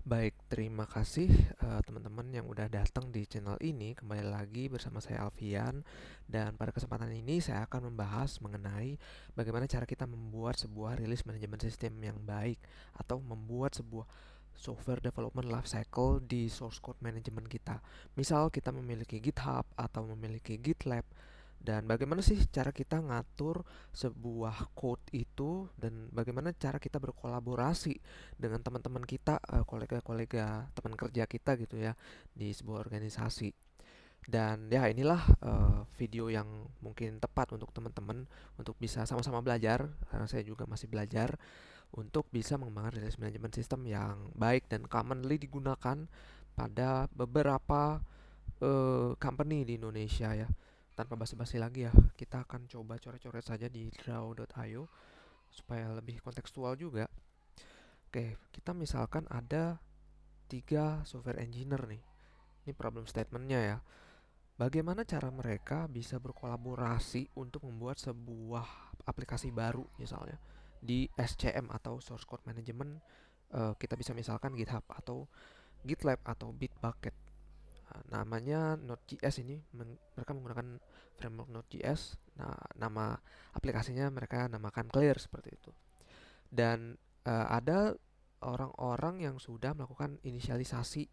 Baik, terima kasih teman-teman yang udah datang di channel ini. Kembali lagi bersama saya Alfian, dan pada kesempatan ini saya akan membahas mengenai bagaimana cara kita membuat sebuah release manajemen sistem yang baik atau membuat sebuah software development lifecycle di source code management kita. Misal kita memiliki GitHub atau memiliki GitLab, dan bagaimana sih cara kita ngatur sebuah code itu, dan bagaimana cara kita berkolaborasi dengan teman-teman kita, kolega-kolega teman kerja kita gitu ya, di sebuah organisasi. Dan ya inilah video yang mungkin tepat untuk teman-teman untuk bisa sama-sama belajar, karena saya juga masih belajar untuk bisa mengembangkan release management system yang baik dan commonly digunakan pada beberapa company di Indonesia ya. Tanpa basa-basi lagi ya, kita akan coba coret-coret saja di draw.io supaya lebih kontekstual juga. Oke, kita misalkan ada tiga software engineer nih. Ini problem statementnya ya. Bagaimana cara mereka bisa berkolaborasi untuk membuat sebuah aplikasi baru misalnya di SCM atau Source Code Management. Kita bisa misalkan GitHub atau GitLab atau Bitbucket. Namanya Node.js ini, mereka menggunakan framework Node.js. Nah, nama aplikasinya mereka namakan Clear seperti itu. Dan ada orang-orang yang sudah melakukan inisialisasi,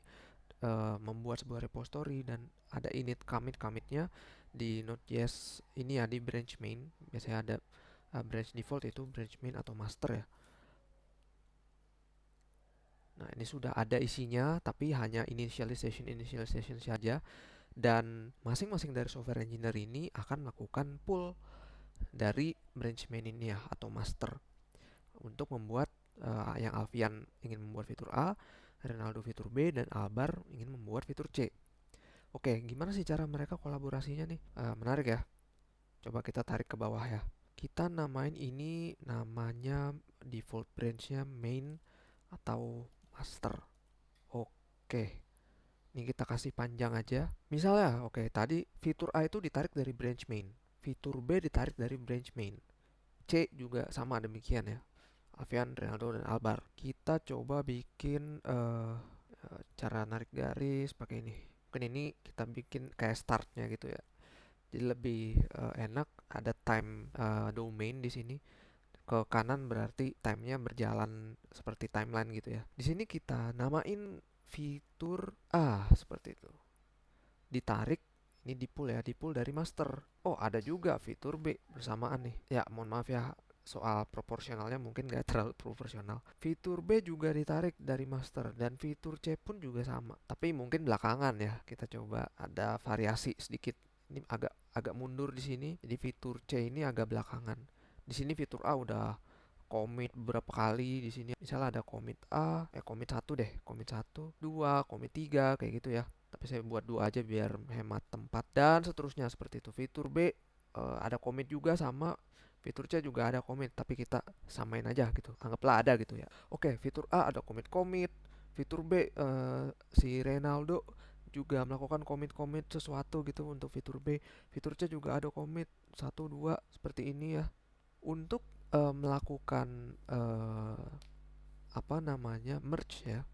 membuat sebuah repository, dan ada init commitnya di Node.js ini ya, di branch main. Biasanya ada branch default, itu branch main atau master ya. Nah, ini sudah ada isinya, tapi hanya initialization saja. Dan masing-masing dari software engineer ini akan melakukan pull dari branch main ini ya, atau master, untuk membuat yang Alfian ingin membuat fitur A, Renaldo fitur B, dan Albar ingin membuat fitur C. Oke, gimana sih cara mereka kolaborasinya nih? Menarik ya. Coba kita tarik ke bawah ya. Kita namain ini, namanya default branchnya main atau master. Oke, ini kita kasih panjang aja. Misalnya, oke, tadi fitur A itu ditarik dari branch main, fitur B ditarik dari branch main, C juga sama demikian ya. Alfian, Ronaldo, dan Albar. Kita coba bikin cara narik garis pakai ini. Mungkin ini kita bikin kayak startnya gitu ya. Jadi lebih enak, ada time domain di sini. Ke kanan berarti timenya berjalan seperti timeline gitu ya. Di sini kita namain fitur A seperti itu. Ditarik, ini di pull ya, di pull dari master. Oh, ada juga fitur B bersamaan nih. Ya, mohon maaf ya, soal proporsionalnya mungkin gak terlalu proporsional. Fitur B juga ditarik dari master, dan fitur C pun juga sama. Tapi mungkin belakangan ya, kita coba ada variasi sedikit. Ini agak agak mundur di sini. Jadi fitur C ini agak belakangan. Di sini fitur A udah commit berapa kali di sini. Misalnya ada commit A, commit 1 deh, commit 1, 2, commit 3 kayak gitu ya. Tapi saya buat 2 aja biar hemat tempat, dan seterusnya seperti itu. Fitur B ada commit juga sama, fitur C juga ada commit, tapi kita samain aja gitu. Anggaplah ada gitu ya. Oke, fitur A ada commit-commit, fitur B si Renaldo juga melakukan commit-commit sesuatu gitu untuk fitur B. Fitur C juga ada commit 1 2 seperti ini ya. Untuk melakukan apa namanya, merge ya,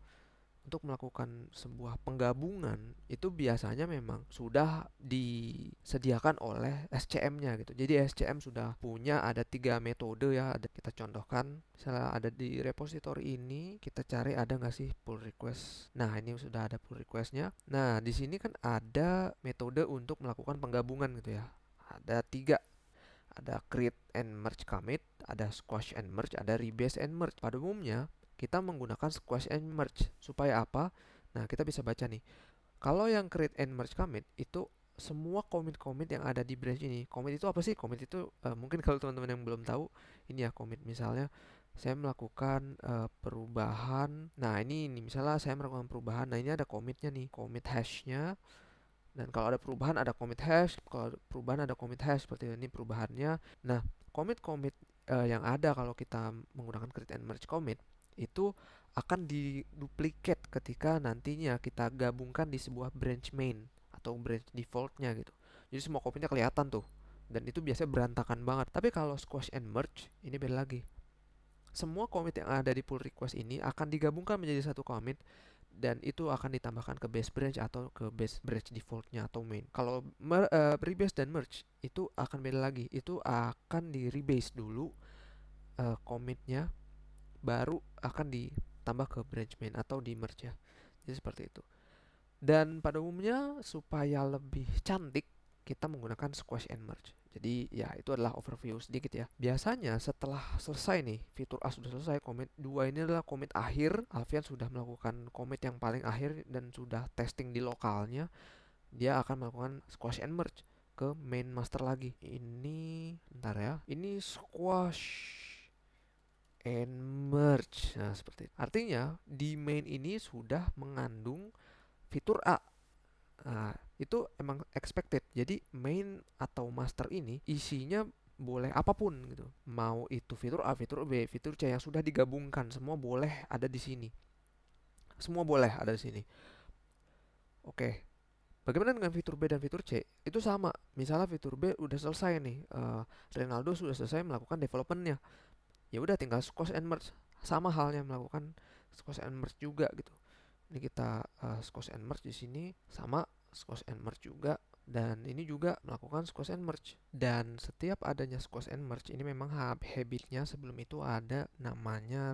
untuk melakukan sebuah penggabungan itu biasanya memang sudah disediakan oleh SCM-nya gitu. Jadi SCM sudah punya ada tiga metode ya. Ada, kita contohkan, misalnya ada di repository ini, kita cari ada nggak sih pull request. Nah, ini sudah ada pull requestnya. Nah, di sini kan ada metode untuk melakukan penggabungan gitu ya. Ada tiga, ada create and merge commit, ada squash and merge, ada rebase and merge. Pada umumnya kita menggunakan squash and merge supaya apa? Nah, kita bisa baca nih. Kalau yang create and merge commit itu semua commit-commit yang ada di branch ini. Commit itu apa sih? Commit itu mungkin kalau teman-teman yang belum tahu, ini ya commit. Misalnya saya melakukan perubahan. Nah, ini misalnya saya melakukan perubahan. Nah, ini ada commitnya nih, commit hashnya. Dan kalau ada perubahan ada commit hash, kalau ada perubahan ada commit hash, seperti ini perubahannya. Nah, commit-commit yang ada kalau kita menggunakan create and merge commit itu akan diduplikat ketika nantinya kita gabungkan di sebuah branch main atau branch defaultnya gitu. Jadi semua commitnya kelihatan tuh. Dan itu biasanya berantakan banget. Tapi kalau squash and merge ini beda lagi. semua commit yang ada di pull request ini akan digabungkan menjadi satu commit dan itu akan ditambahkan ke base branch atau ke base branch defaultnya atau main. Kalau rebase dan merge itu akan beda lagi. Itu akan di rebase dulu commitnya, baru akan ditambah ke branch main atau di merge ya. Jadi seperti itu. Dan pada umumnya supaya lebih cantik kita menggunakan squash and merge. Jadi ya itu adalah overview sedikit ya. Biasanya setelah selesai nih, fitur A sudah selesai, commit 2 ini adalah commit akhir. Alfian sudah melakukan commit yang paling akhir dan sudah testing di lokalnya. Dia akan melakukan squash and merge ke main master lagi. Ini bentar ya. Ini squash and merge. Nah, seperti itu. Artinya di main ini sudah mengandung fitur A. Nah, itu emang expected. Jadi main atau master ini isinya boleh apapun gitu. Mau itu fitur A, fitur B, fitur C yang sudah digabungkan, semua boleh ada di sini. Semua boleh ada di sini. Oke. Bagaimana dengan fitur B dan fitur C? Itu sama. Misalnya fitur B udah selesai nih. Ronaldo sudah selesai melakukan developmentnya. Ya udah tinggal squash and merge. Sama halnya melakukan squash and merge juga gitu. Ini kita squash and merge di sini sama squash and merge juga, dan ini juga melakukan squash and merge. Dan setiap adanya squash and merge ini memang habitnya sebelum itu ada namanya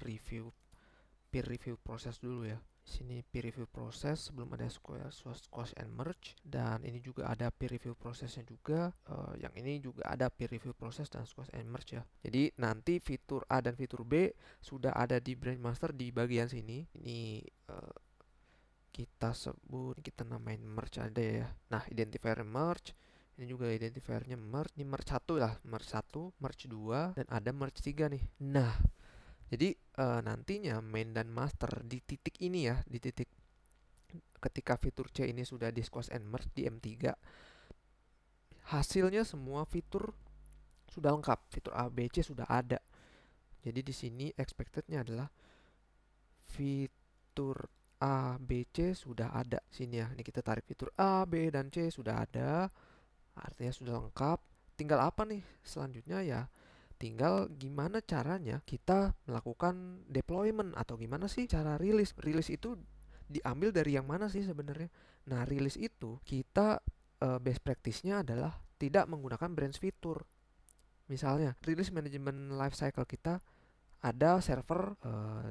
peer review proses dulu ya. Sini peer review proses sebelum ada squash and merge, dan ini juga ada peer review prosesnya juga. Yang ini juga ada peer review proses dan squash and merge ya. Jadi nanti fitur A dan fitur B sudah ada di branch master di bagian sini. Ini kita namain merge aja ya. Nah, identifier merge, ini juga identifiernya merge. Ini merge 1 lah, merge 1, merge 2, dan ada merge 3 nih. Nah, jadi nantinya main dan master di titik ini ya, di titik ketika fitur C ini sudah di squash and merge di M3, hasilnya semua fitur sudah lengkap, fitur A, B, C sudah ada. Jadi di sini expectednya adalah fitur A, B, C sudah ada. Sini ya, ini kita tarik fitur A, B, dan C sudah ada. Artinya sudah lengkap. Tinggal apa nih selanjutnya ya? Tinggal gimana caranya kita melakukan deployment atau gimana sih cara rilis. Rilis itu diambil dari yang mana sih sebenarnya? Nah, rilis itu kita best practice-nya adalah tidak menggunakan branch fitur. Misalnya, rilis manajemen lifecycle kita ada server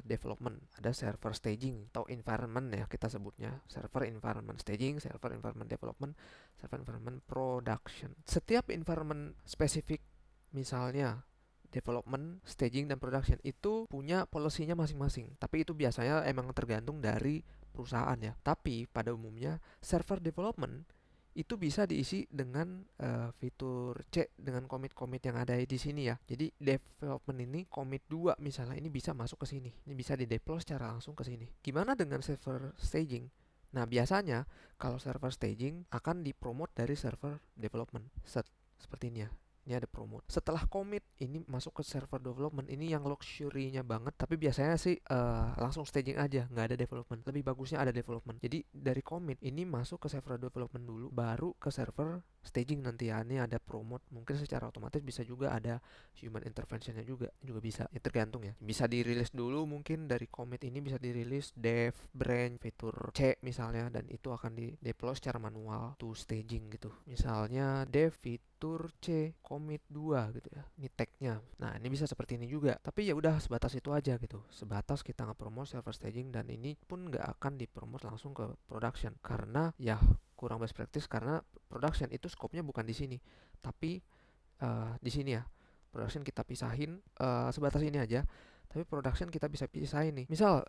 development, ada server staging atau environment ya kita sebutnya, server environment staging, server environment development, server environment production. Setiap environment spesifik, misalnya development, staging, dan production itu punya policy-nya masing-masing. Tapi itu biasanya emang tergantung dari perusahaan ya. Tapi pada umumnya server development itu bisa diisi dengan fitur C dengan commit-commit yang ada di sini ya. Jadi development ini commit 2 misalnya ini bisa masuk ke sini. Ini bisa di-deploy secara langsung ke sini. Gimana dengan server staging? Nah, biasanya kalau server staging akan dipromote dari server development. Seperti ini ya. Ini ada promote. Setelah commit ini masuk ke server development, ini yang luxury-nya banget. Tapi biasanya sih langsung staging aja, nggak ada development. Lebih bagusnya ada development. Jadi dari commit ini masuk ke server development dulu, baru ke server staging nanti ya. Ini ada promote. Mungkin secara otomatis bisa juga ada human interventionnya juga bisa. Ya tergantung ya. Bisa dirilis dulu mungkin dari commit ini bisa dirilis dev, branch, fitur C misalnya, dan itu akan di deploy secara manual to staging gitu. Misalnya dev fitur C commit 2 gitu ya. Ini tagnya. Nah, ini bisa seperti ini juga. Tapi ya udah sebatas itu aja gitu. Sebatas kita nge-promote server staging, dan ini pun nggak akan dipromote langsung ke production karena ya kurang best practice, karena production itu skopnya bukan di sini. Tapi di sini ya. Production kita pisahin sebatas ini aja. Tapi production kita bisa pisahin nih. Misal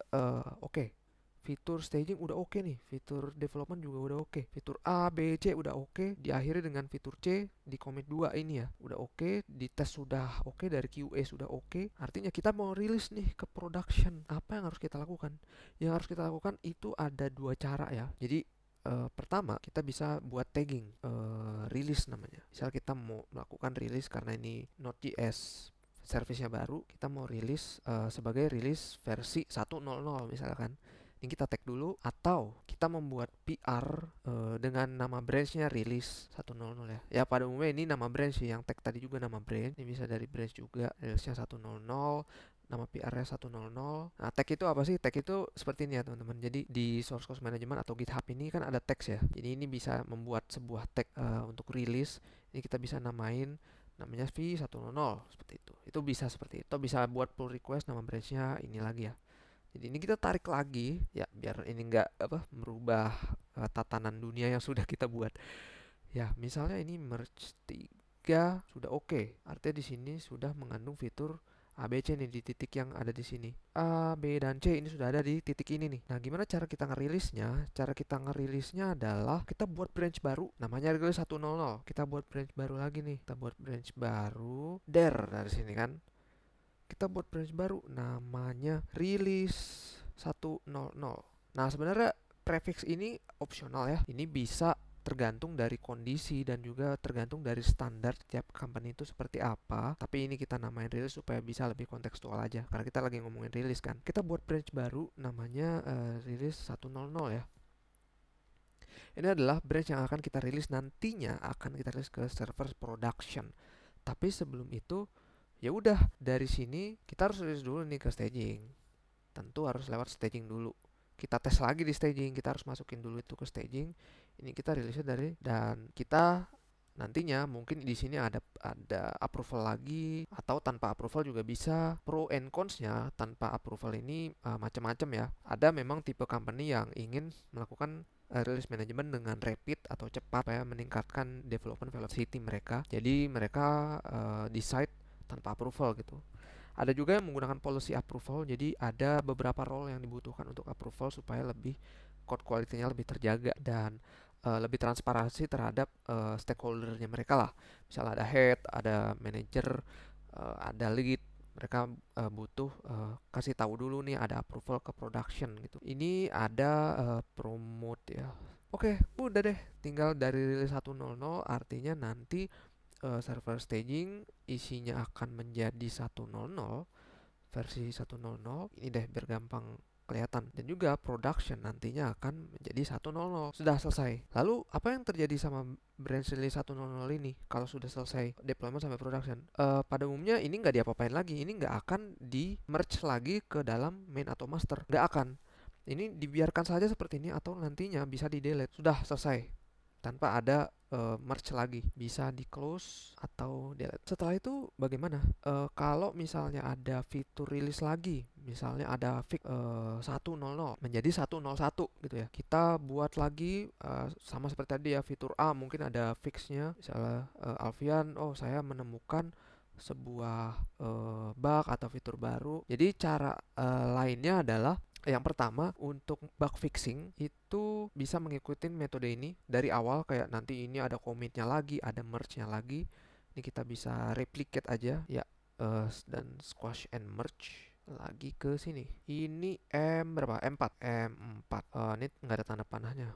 oke. Fitur staging udah oke nih, fitur development juga udah oke, fitur A, B, C udah oke, diakhiri dengan fitur C di commit 2 ini ya, udah oke, di tes sudah oke, dari QA sudah oke. Artinya kita mau rilis nih ke production. Apa yang harus kita lakukan? Yang harus kita lakukan itu ada 2 cara ya. Jadi pertama kita bisa buat tagging rilis namanya. Misal kita mau melakukan rilis karena ini Node.js service-nya baru, kita mau rilis sebagai rilis versi 1.0.0 misalkan. Ini kita tag dulu, atau kita membuat PR dengan nama branch-nya release 1.0.0 ya. Ya pada umumnya ini nama branch sih, yang tag tadi juga nama branch. Ini bisa dari branch juga, release-nya 1.0.0. nama PR-nya 100. Nah, tag itu apa sih? Tag itu seperti ini ya teman-teman. Jadi di source code management atau GitHub ini kan ada tags ya. Jadi ini bisa membuat sebuah tag untuk rilis. Ini kita bisa namanya v100 seperti itu. Itu bisa seperti itu. Bisa buat pull request nama branch-nya ini lagi ya. Jadi ini kita tarik lagi ya biar ini nggak merubah tatanan dunia yang sudah kita buat. Ya, misalnya ini merge 3 sudah oke. Artinya di sini sudah mengandung fitur A, B, C nih di titik yang ada di sini. A, B, dan C ini sudah ada di titik ini nih. Nah, gimana cara kita ngerilisnya? Cara kita ngerilisnya adalah kita buat branch baru, namanya rilis 100. Kita buat branch baru lagi nih. Kita buat branch baru, dari sini kan. Kita buat branch baru, namanya rilis 100. Nah, sebenarnya prefix ini opsional ya. Ini bisa tergantung dari kondisi dan juga tergantung dari standar setiap company itu seperti apa. Tapi ini kita namain rilis supaya bisa lebih kontekstual aja. Karena kita lagi ngomongin rilis kan. Kita buat branch baru namanya rilis 100 ya. Ini adalah branch yang akan kita rilis nantinya akan kita rilis ke server production. Tapi sebelum itu ya udah dari sini kita harus rilis dulu nih ke staging. Tentu harus lewat staging dulu. Kita tes lagi di staging, kita harus masukin dulu itu ke staging. Ini kita rilisnya dari dan kita nantinya mungkin di sini ada approval lagi atau tanpa approval juga bisa. Pro and cons-nya tanpa approval ini macam-macam ya. Ada memang tipe company yang ingin melakukan release management dengan rapid atau cepat ya meningkatkan development velocity mereka. Jadi mereka decide tanpa approval gitu. Ada juga yang menggunakan policy approval, jadi ada beberapa role yang dibutuhkan untuk approval supaya lebih code quality-nya lebih terjaga dan lebih transparansi terhadap stakeholder-nya mereka lah. Misalnya ada head, ada manager, ada lead, mereka butuh kasih tahu dulu nih ada approval ke production gitu. Ini ada promote ya. Oke, udah deh. Tinggal dari rilis 100 artinya nanti server staging isinya akan menjadi 100 versi 100. Ini deh biar gampang kelihatan. Dan juga production nantinya akan menjadi 100. Sudah selesai. Lalu apa yang terjadi sama branch release 100 ini kalau sudah selesai deployment sampai production? Pada umumnya ini nggak diapa-apain lagi. Ini nggak akan di merge lagi ke dalam main atau master. Nggak akan. Ini dibiarkan saja seperti ini atau nantinya bisa di delete. Sudah selesai tanpa ada merge lagi, bisa di close atau delete. Setelah itu bagaimana? Kalau misalnya ada fitur rilis lagi, misalnya ada fix 100 menjadi 101 gitu ya. Kita buat lagi sama seperti tadi ya, fitur A mungkin ada fixnya. Misalnya Alfian, oh saya menemukan sebuah bug atau fitur baru. Jadi cara lainnya adalah yang pertama, untuk bug fixing itu bisa mengikuti metode ini dari awal, kayak nanti ini ada commitnya lagi, ada merge-nya lagi. Ini kita bisa replicate aja ya, dan squash and merge lagi ke sini. Ini berapa? M4. Ini nggak ada tanda panahnya.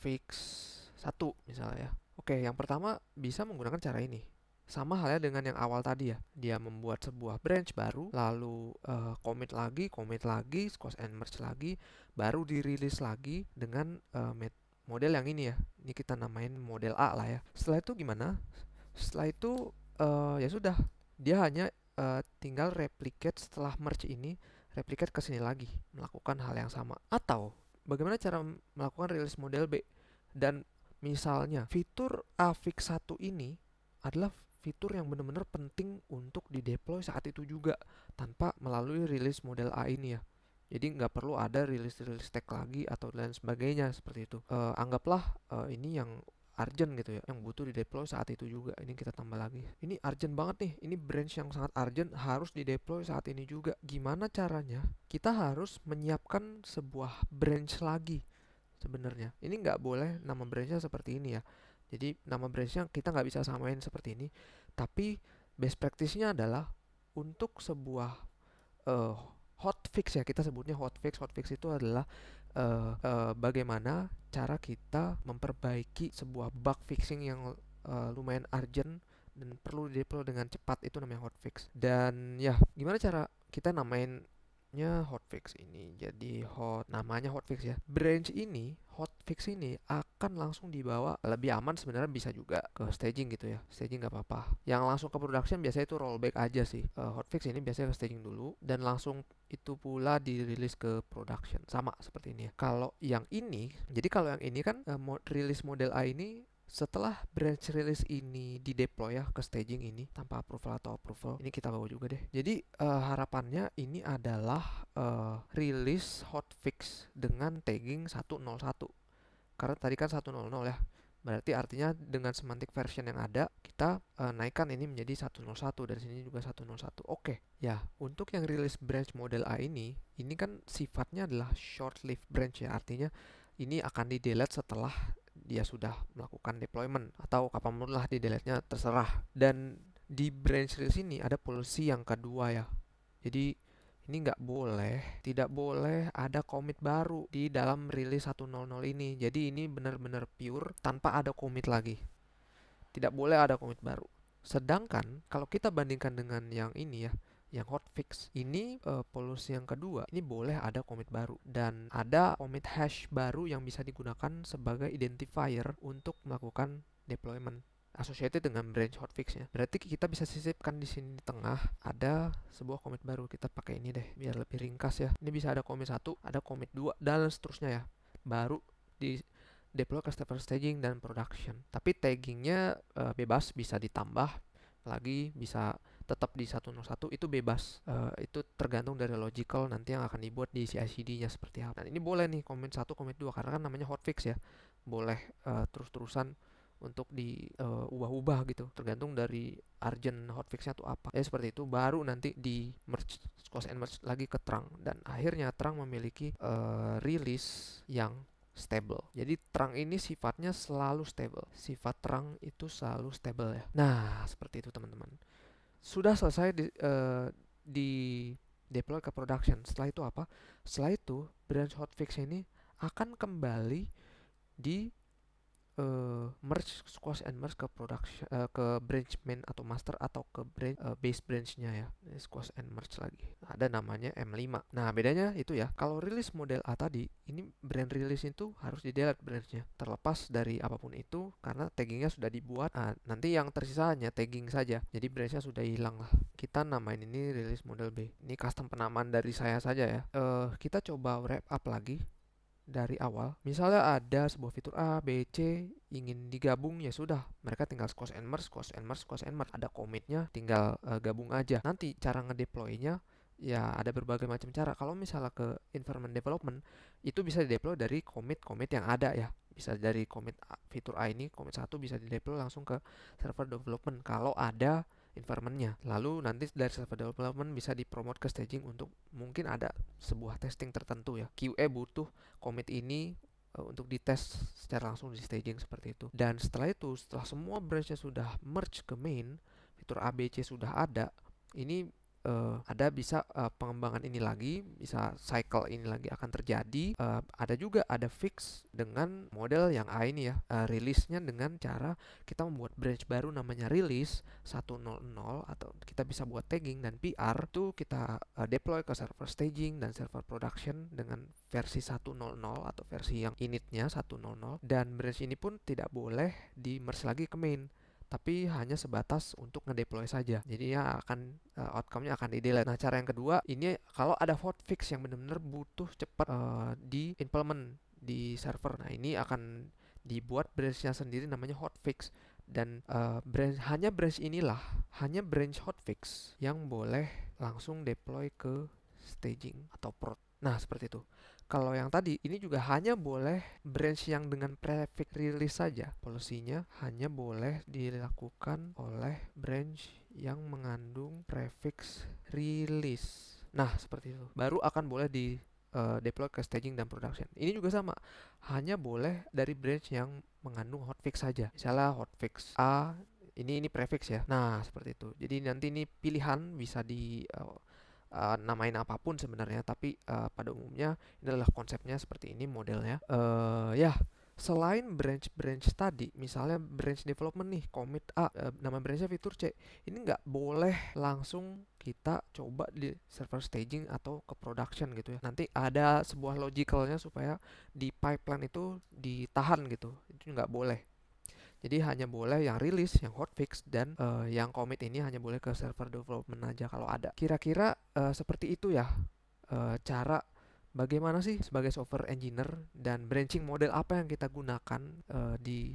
Fix 1 misalnya ya. Oke, yang pertama bisa menggunakan cara ini. Sama halnya dengan yang awal tadi ya. Dia membuat sebuah branch baru, lalu commit lagi, squash and merge lagi, baru dirilis lagi dengan model yang ini ya. Ini kita namain model A lah ya. Setelah itu gimana? Setelah itu ya sudah, dia hanya tinggal replicate setelah merge ini, replicate ke sini lagi, melakukan hal yang sama. Atau bagaimana cara melakukan rilis model B? Dan misalnya fitur Avix 1 ini adalah fitur yang benar-benar penting untuk dideploy saat itu juga tanpa melalui rilis model A ini ya. Jadi nggak perlu ada rilis tag lagi atau lain sebagainya seperti itu. Anggaplah ini yang urgent gitu ya, yang butuh dideploy saat itu juga. Ini kita tambah lagi. Ini urgent banget nih. Ini branch yang sangat urgent harus dideploy saat ini juga. Gimana caranya? Kita harus menyiapkan sebuah branch lagi sebenarnya. Ini nggak boleh nama branchnya seperti ini ya. Jadi nama branchnya kita nggak bisa samain seperti ini. Tapi best practice-nya adalah untuk sebuah hotfix ya, kita sebutnya hotfix. Hotfix itu adalah bagaimana cara kita memperbaiki sebuah bug fixing yang lumayan urgent dan perlu dideploy dengan cepat, itu namanya hotfix. Dan ya, gimana cara kita namainnya hotfix ini? Jadi namanya hotfix ya. Branch ini hotfix hotfix ini akan langsung dibawa, lebih aman sebenarnya bisa juga ke staging gitu ya. Staging nggak apa-apa. Yang langsung ke production biasanya itu rollback aja sih. Hotfix ini biasanya ke staging dulu dan langsung itu pula dirilis ke production. Sama seperti ini ya. Kalau yang ini, jadi kalau yang ini kan rilis model A ini setelah branch release ini di deploy ya ke staging ini tanpa approval atau approval, ini kita bawa juga deh. Jadi harapannya ini adalah release hotfix dengan tagging 101. Karena tadi kan 100 ya. Berarti artinya dengan semantic version yang ada, kita naikkan ini menjadi 101 dan sini juga 101. Oke. Ya, untuk yang release branch model A ini kan sifatnya adalah short lived branch ya. Artinya ini akan di delete setelah dia sudah melakukan deployment atau kapanpun lah di delete-nya terserah. Dan di branch release ini ada policy yang kedua ya. Jadi ini tidak boleh ada commit baru di dalam release 100 ini. Jadi ini benar-benar pure tanpa ada commit lagi. Tidak boleh ada commit baru. Sedangkan kalau kita bandingkan dengan yang ini ya, yang hotfix ini policy yang kedua ini boleh ada commit baru dan ada commit hash baru yang bisa digunakan sebagai identifier untuk melakukan deployment associated dengan branch hotfixnya. Berarti kita bisa sisipkan di sini di tengah ada sebuah commit baru. Kita pakai ini deh biar lebih ringkas ya. Ini bisa ada commit 1, ada commit 2 dan seterusnya ya. Baru di deploy ke staging dan production. Tapi taggingnya bebas, bisa ditambah lagi, bisa tetap di 101, itu bebas. Itu tergantung dari logical nanti yang akan dibuat di CI/CD-nya seperti apa. Dan ini boleh nih commit 1, commit 2 karena kan namanya hotfix ya. Boleh terus-terusan untuk diubah-ubah gitu, tergantung dari urgent hotfixnya tuh apa. Ya seperti itu, baru nanti di merge squash and merge lagi ke Trunk dan akhirnya Trunk memiliki release yang stable. Jadi Trunk ini sifatnya selalu stable. Sifat Trunk itu selalu stable ya. Nah, seperti itu teman-teman. Sudah selesai di deploy ke production. Setelah itu apa? Setelah itu branch hotfix ini akan kembali di merge squash and merge ke production ke branch main atau master atau ke branch base branch-nya ya. Squash and merge lagi. Ada namanya M5. Nah, bedanya itu ya. Kalau rilis model A tadi, ini branch release itu harus di delete branch-nya. Terlepas dari apapun itu karena taggingnya sudah dibuat. Nah, nanti yang tersisa hanya tagging saja. Jadi branch-nya sudah hilang lah. Kita namain ini release model B. Ini custom penamaan dari saya saja ya. Kita coba wrap up lagi dari awal. Misalnya ada sebuah fitur A, B, C ingin digabung, ya sudah, mereka tinggal squash and merge, squash and merge, squash and merge. Ada commitnya, tinggal gabung aja. Nanti cara ngedeploy-nya ya ada berbagai macam cara. Kalau misalnya ke environment development, itu bisa dideploy dari commit yang ada ya. Bisa dari commit fitur A ini, commit 1 bisa dideploy langsung ke server development kalau ada environment-nya. Lalu nanti dari server development bisa dipromote ke staging untuk mungkin ada sebuah testing tertentu ya. QA butuh commit ini untuk dites secara langsung di staging seperti itu. Dan setelah itu, setelah semua branch-nya sudah merge ke main, fitur ABC sudah ada, ini ada bisa pengembangan ini lagi, bisa cycle ini lagi akan terjadi. Ada juga ada fix dengan model yang A ini ya, release-nya dengan cara kita membuat branch baru namanya release 100 atau kita bisa buat tagging dan PR itu kita deploy ke server staging dan server production dengan versi 100 atau versi yang initnya 100 dan branch ini pun tidak boleh di merge lagi ke main tapi hanya sebatas untuk ngedeploy saja. Jadi ya akan outcome-nya akan di-delete. Nah, cara yang kedua, ini kalau ada hotfix yang benar-benar butuh cepat di-implement di server. Nah, ini akan dibuat branch-nya sendiri namanya hotfix dan hanya branch hotfix yang boleh langsung deploy ke staging atau prod. Nah, seperti itu. Kalau yang tadi, ini juga hanya boleh branch yang dengan prefix release saja. Polisinya hanya boleh dilakukan oleh branch yang mengandung prefix release. Nah, seperti itu. Baru akan boleh di deploy ke staging dan production. Ini juga sama. Hanya boleh dari branch yang mengandung hotfix saja. Misalnya hotfix A, ini prefix ya. Nah, seperti itu. Jadi nanti ini pilihan bisa di namain apapun sebenarnya, tapi pada umumnya ini adalah konsepnya seperti ini modelnya. Ya, selain branch tadi, misalnya branch development nih, commit A, nama branchnya fitur C, ini nggak boleh langsung kita coba di server staging atau ke production gitu ya. Nanti ada sebuah logicalnya supaya di pipeline itu ditahan gitu. Itu nggak boleh. Jadi hanya boleh yang rilis, yang hotfix, dan yang commit ini hanya boleh ke server development aja kalau ada. Kira-kira seperti itu ya cara bagaimana sih sebagai software engineer dan branching model apa yang kita gunakan di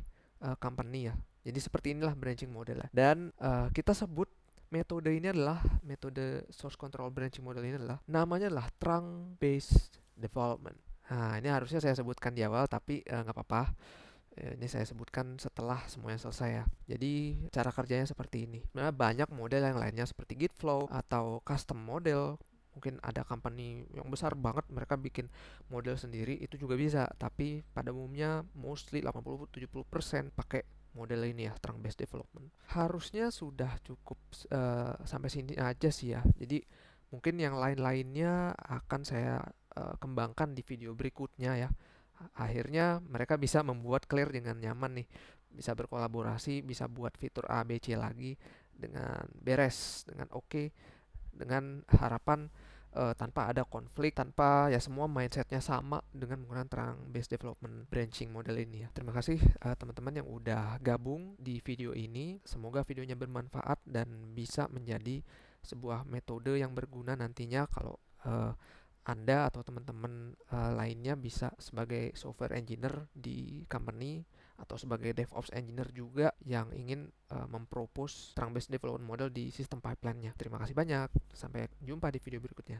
company ya. Jadi seperti inilah branching model ya. Dan kita sebut metode ini adalah metode source control branching model ini adalah namanya adalah trunk based development. Nah, ini harusnya saya sebutkan di awal tapi nggak apa-apa. Ini saya sebutkan setelah semuanya selesai ya. Jadi cara kerjanya seperti ini. Sebenarnya banyak model yang lainnya seperti Git flow atau custom model. Mungkin ada company yang besar banget mereka bikin model sendiri itu juga bisa. Tapi pada umumnya mostly 80-70% pakai model ini ya, trunk based development. Harusnya sudah cukup sampai sini aja sih ya. Jadi mungkin yang lain-lainnya akan saya kembangkan di video berikutnya ya. Akhirnya mereka bisa membuat clear dengan nyaman nih, bisa berkolaborasi, bisa buat fitur A, B, C lagi dengan beres, dengan oke, dengan harapan tanpa ada konflik, tanpa ya semua mindsetnya sama dengan menggunakan trunk based development branching model ini ya. Terima kasih teman-teman yang udah gabung di video ini. Semoga videonya bermanfaat dan bisa menjadi sebuah metode yang berguna nantinya kalau anda atau teman-teman lainnya bisa sebagai software engineer di company atau sebagai DevOps engineer juga yang ingin mempropose trunk based development model di sistem pipeline-nya. Terima kasih banyak. Sampai jumpa di video berikutnya.